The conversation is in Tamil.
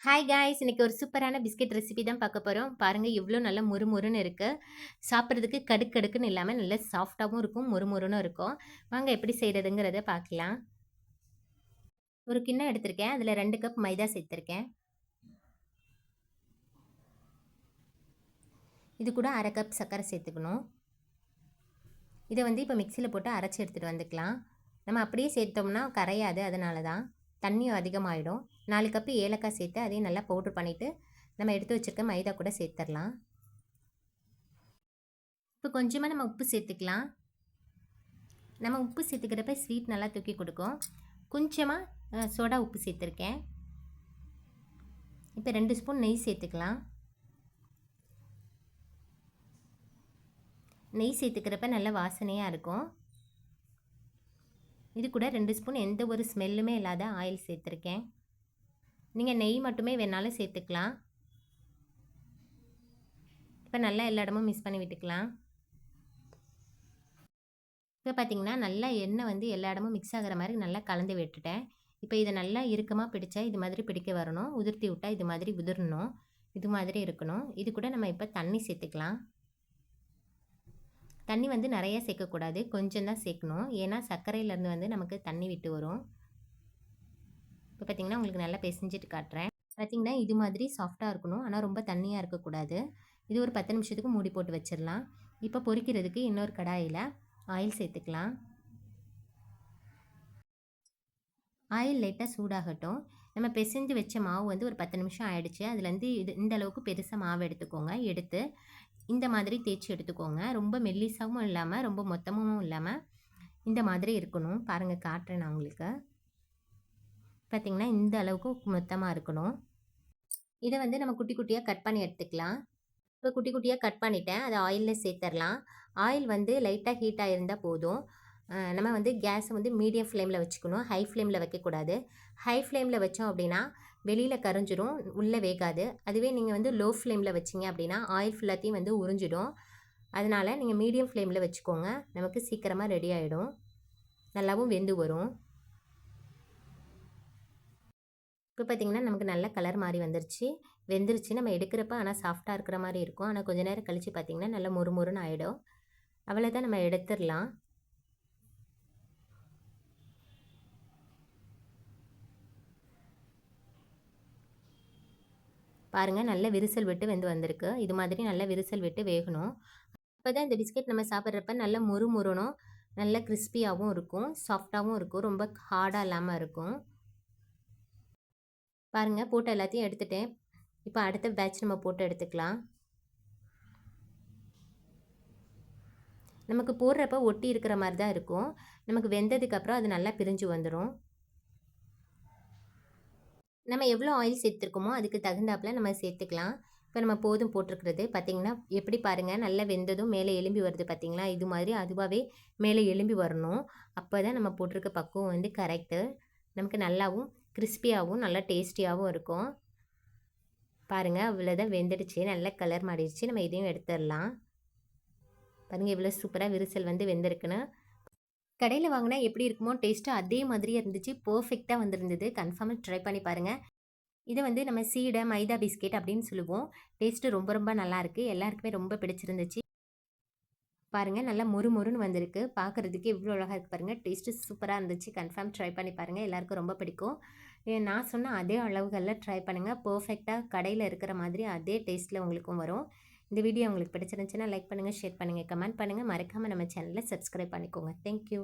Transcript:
Hi guys! இன்னைக்கு ஒரு சூப்பரான பிஸ்கட் ரெசிபி தான் பார்க்க போறோம். பாருங்க எவ்ளோ நல்லா மொறுமொறுன்னு இருக்கு. சாப்பிடுறதுக்கு கடுக்கடுக்குன்னு இல்லாம நல்ல சாஃப்ட்டாவும் இருக்கும், மொறுமொறுன்னும் இருக்கும். வாங்க எப்படி செய்றதுங்கிறத பார்க்கலாம். ஒரு கிண்ணம் எடுத்திருக்கேன். அதில 2 கப் மைதா சேர்த்திருக்கேன். இது கூட 1/2 கப் சர்க்கரை சேர்த்துக்கணும். இத வந்து இப்போ மிக்ஸியில போட்டு அரைச்சு எடுத்துட்டு வந்துக்கலாம். நம்ம அப்படியே சேர்த்தோம்னா கரையாது. அதனால தான். தண்ணியும் அதிகமாயிடும். 4 கப் ஏலக்காய் சேர்த்து அதையும் நல்லா பவுடர் பண்ணிட்டு, நம்ம எடுத்து வச்சிருக்க மைதா கூட சேர்த்துரலாம். இப்போ கொஞ்சமா நம்ம உப்பு சேர்த்துக்கலாம். நம்ம உப்பு சேர்த்துக்கிறப்ப ஸ்வீட் நல்லா தூக்கி கொடுக்கும். கொஞ்சமாக சோடா உப்பு சேர்த்துருக்கேன். இப்போ 2 ஸ்பூன் நெய் சேர்த்துக்கலாம். நெய் சேர்த்துக்கிறப்ப நல்ல வாசனையாக இருக்கும். இது கூட 2 ஸ்பூன் எந்த ஒரு ஸ்மெல்லுமே இல்லாத ஆயில் சேர்த்துருக்கேன். நீங்கள் நெய் மட்டுமே வேணாலும் சேர்த்துக்கலாம். இப்போ நல்லா எல்லா இடமும் மிக்ஸ் பண்ணி விட்டுக்கலாம். இப்போ பார்த்தீங்கன்னா நல்லா எண்ணெய் வந்து எல்லா இடமும் மிக்ஸ் ஆகிற மாதிரி நல்லா கலந்து விட்டுட்டேன். இப்போ இதை நல்லா இறுக்கமாக பிடிச்சா இது மாதிரி பிடிக்க வரணும். உதிர்த்தி விட்டால் இது மாதிரி உதிரணும். இது மாதிரி இருக்கணும். இது கூட நம்ம இப்போ தண்ணி சேர்த்துக்கலாம். தண்ணி வந்து நிறைய சேர்க்கக்கூடாது, கொஞ்சம் தான் சேர்க்கணும். ஏன்னா சர்க்கரையிலேருந்து வந்து நமக்கு தண்ணி விட்டு வரும். இப்போ பார்த்தீங்கன்னா உங்களுக்கு நல்லா பிசைஞ்சிட்டு காட்டுறேன். பார்த்தீங்கன்னா இது மாதிரி சாஃப்டாக இருக்கணும். ஆனால் ரொம்ப தண்ணியாக இருக்கக்கூடாது. இது ஒரு 10 நிமிஷத்துக்கு மூடி போட்டு வச்சிடலாம். இப்போ பொரிக்கிறதுக்கு இன்னொரு கடாயில் ஆயில் சேர்த்துக்கலாம். ஆயில் லைட்டாக சூடாகட்டும். நம்ம பிசைஞ்சு வச்ச மாவு வந்து ஒரு 10 நிமிஷம் ஆயிடுச்சு. அதுலேருந்து இந்த அளவுக்கு பெருசாக மாவு எடுத்துக்கோங்க. எடுத்து இந்த மாதிரி தேய்ச்சி எடுத்துக்கோங்க. ரொம்ப மெல்லிசாவும் இல்லாமல் ரொம்ப மொத்தமாகவும் இல்லாமல் இந்த மாதிரி இருக்கணும். பாருங்கள் காட்டுறேன் நான் உங்களுக்கு. பார்த்திங்கன்னா இந்த அளவுக்கு மொத்தமாக இருக்கணும். இதை வந்து நம்ம குட்டி குட்டியாக கட் பண்ணி எடுத்துக்கலாம். இப்போ குட்டி குட்டியாக கட் பண்ணிவிட்டேன். அதை ஆயிலில் சேர்த்துடலாம். ஆயில் வந்து லைட்டாக ஹீட் ஆகிருந்தால் போதும். நம்ம வந்து கேஸை வந்து மீடியம் ஃப்ளேமில் வச்சுக்கணும். ஹை ஃப்ளேமில் வைக்கக்கூடாது. ஹை ஃப்ளேமில் வச்சோம் அப்படின்னா வெளியில் கரைஞ்சிடும், உள்ளே வேகாது. அதுவே நீங்கள் வந்து லோ ஃப்ளேமில் வச்சிங்க அப்படின்னா ஆயில் ஃபுல்லாத்தையும் வந்து உறிஞ்சிடும். அதனால் நீங்கள் மீடியம் ஃப்ளேமில் வச்சுக்கோங்க. நமக்கு சீக்கிரமாக ரெடி ஆகிடும், நல்லாவும் வெந்து வரும். இப்போ பார்த்திங்கன்னா நமக்கு நல்ல கலர் மாதிரி வந்துருச்சு, வெந்துருச்சு. நம்ம எடுக்கிறப்ப ஆனால் சாஃப்டாக இருக்கிற மாதிரி இருக்கும். ஆனால் கொஞ்சம் நேரம் கழித்து பார்த்திங்கன்னா நல்லா மொறுமொறுன்னு ஆகிடும். அவ்வளோதான், நம்ம எடுத்துடலாம். பாருங்கள் நல்ல விரிசல் விட்டு வெந்து வந்திருக்கு. இது மாதிரி நல்ல விரிசல் விட்டு வேகணும். அப்போ தான் இந்த பிஸ்கெட் நம்ம சாப்பிட்றப்ப நல்ல மொறுமொறுணும், நல்ல கிறிஸ்பியாகவும் இருக்கும், சாஃப்டாகவும் இருக்கும், ரொம்ப ஹார்டாக இல்லாமல் இருக்கும். பாருங்கள் போட்டு எல்லாத்தையும் எடுத்துட்டேன். இப்போ அடுத்த பேட்ச் நம்ம போட்டு எடுத்துக்கலாம். நமக்கு போடுறப்ப ஒட்டி இருக்கிற மாதிரி தான் இருக்கும். நமக்கு வெந்ததுக்கப்புறம் அது நல்லா பிரிஞ்சு வந்துடும். நம்ம எவ்வளோ ஆயில் சேர்த்துருக்கோமோ அதுக்கு தகுந்தாப்பில் நம்ம சேர்த்துக்கலாம். இப்போ நம்ம போதும் போட்டிருக்கிறது பார்த்திங்கன்னா எப்படி பாருங்கள், நல்லா வெந்ததும் மேலே எலும்பி வருது பார்த்திங்களா. இது மாதிரி அதுவாகவே மேலே எலும்பி வரணும். அப்போ தான் நம்ம போட்டிருக்க பக்குவம் வந்து கரெக்டு. நமக்கு நல்லாவும் கிறிஸ்பியாகவும் நல்லா டேஸ்டியாகவும் இருக்கும். பாருங்கள் அவ்வளோதான், வெந்துடுச்சு, நல்ல கலர் மாறிடுச்சு. நம்ம இதையும் எடுத்துடலாம். பாருங்கள் இவ்வளோ சூப்பராக விரிசல் வந்து வெந்திருக்குன்னு. கடையில் வாங்கினா எப்படி இருக்குமோ டேஸ்ட்டு அதே மாதிரியே இருந்துச்சு. பர்ஃபெக்டாக வந்துருந்தது. கன்ஃபார்மாக ட்ரை பண்ணி பாருங்கள். இதை வந்து நம்ம சீடை மைதா பிஸ்கெட் அப்படின்னு சொல்லுவோம். டேஸ்ட்டு ரொம்ப ரொம்ப நல்லாயிருக்கு. எல்லாருக்குமே ரொம்ப பிடிச்சிருந்துச்சு. பாருங்கள் நல்லா மொறுமொறுன்னு வந்திருக்கு. பார்க்குறதுக்கு இவ்வளோ அழகாக இருக்குது பாருங்கள். டேஸ்ட்டு சூப்பராக இருந்துச்சு. கன்ஃபார்ம் ட்ரை பண்ணி பாருங்கள். எல்லாருக்கும் ரொம்ப பிடிக்கும். நான் சொன்ன அதே அளவுகளில் ட்ரை பண்ணுங்கள். பர்ஃபெக்டாக கடையில் இருக்கிற மாதிரி அதே டேஸ்ட்டில் உங்களுக்கும் வரும். இந்த வீடியோ உங்களுக்கு பிடிச்சிருந்துச்சுன்னா லைக் பண்ணுங்கள், ஷேர் பண்ணுங்கள், கமெண்ட் பண்ணுங்கள். மறக்காமல் நம்ம சேனலை சப்ஸ்கிரைப் பண்ணிக்கோங்க. தேங்க்யூ.